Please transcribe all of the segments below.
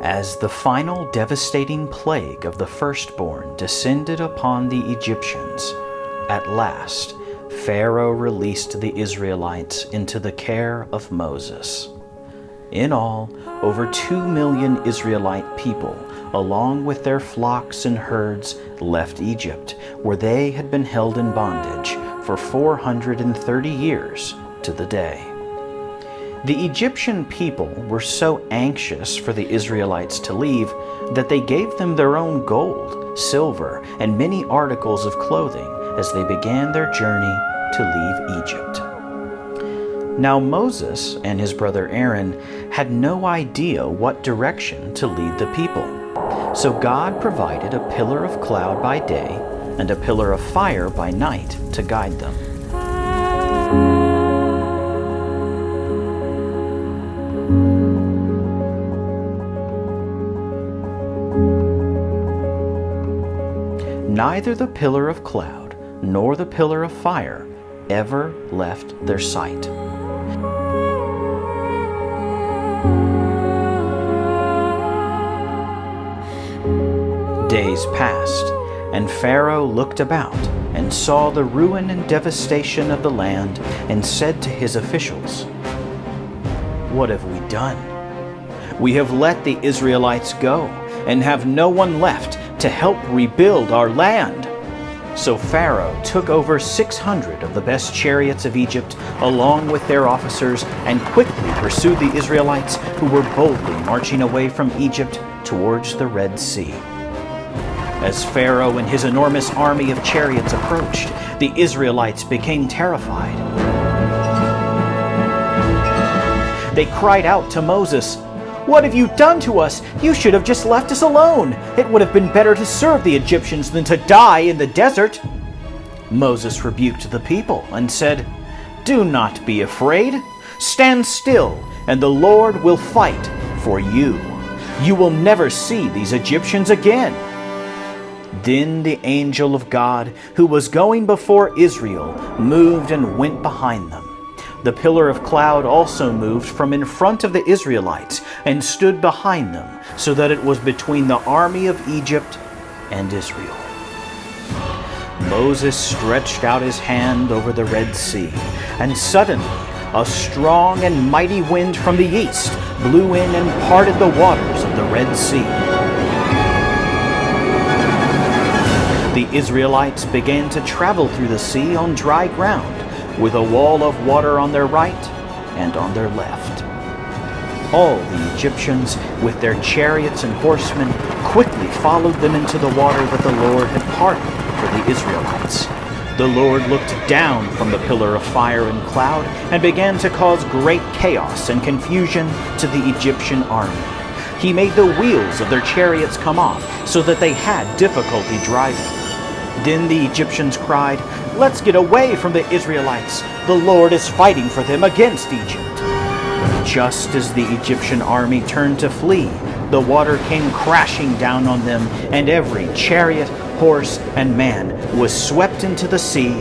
As the final devastating plague of the firstborn descended upon the Egyptians, at last Pharaoh released the Israelites into the care of Moses. In all, over 2 million Israelite people, along with their flocks and herds, left Egypt, where they had been held in bondage for 430 years to the day. The Egyptian people were so anxious for the Israelites to leave that they gave them their own gold, silver, and many articles of clothing as they began their journey to leave Egypt. Now Moses and his brother Aaron had no idea what direction to lead the people. So God provided a pillar of cloud by day and a pillar of fire by night to guide them. Neither the pillar of cloud nor the pillar of fire ever left their sight. Days passed, and Pharaoh looked about and saw the ruin and devastation of the land and said to his officials, "What have we done? We have let the Israelites go and have no one left to help rebuild our land." So Pharaoh took over 600 of the best chariots of Egypt along with their officers and quickly pursued the Israelites who were boldly marching away from Egypt towards the Red Sea. As Pharaoh and his enormous army of chariots approached, the Israelites became terrified. They cried out to Moses, "What have you done to us? You should have just left us alone. It would have been better to serve the Egyptians than to die in the desert." Moses rebuked the people and said, "Do not be afraid. Stand still, and the Lord will fight for you. You will never see these Egyptians again." Then the angel of God, who was going before Israel, moved and went behind them. The pillar of cloud also moved from in front of the Israelites and stood behind them, so that it was between the army of Egypt and Israel. Moses stretched out his hand over the Red Sea, and suddenly a strong and mighty wind from the east blew in and parted the waters of the Red Sea. The Israelites began to travel through the sea on dry ground, with a wall of water on their right and on their left. All the Egyptians, with their chariots and horsemen, quickly followed them into the water that the Lord had parted for the Israelites. The Lord looked down from the pillar of fire and cloud and began to cause great chaos and confusion to the Egyptian army. He made the wheels of their chariots come off so that they had difficulty driving. Then the Egyptians cried, "Let's get away from the Israelites. The Lord is fighting for them against Egypt." Just as the Egyptian army turned to flee, the water came crashing down on them, and every chariot, horse, and man was swept into the sea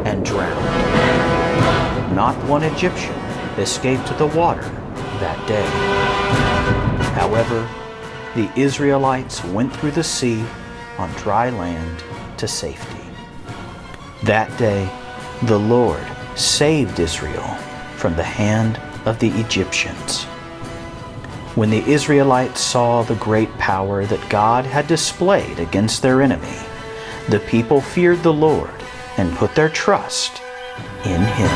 and drowned. Not one Egyptian escaped the water that day. However, the Israelites went through the sea on dry land to safety. That day, the Lord saved Israel from the hand of the Egyptians. When the Israelites saw the great power that God had displayed against their enemy, the people feared the Lord and put their trust in Him.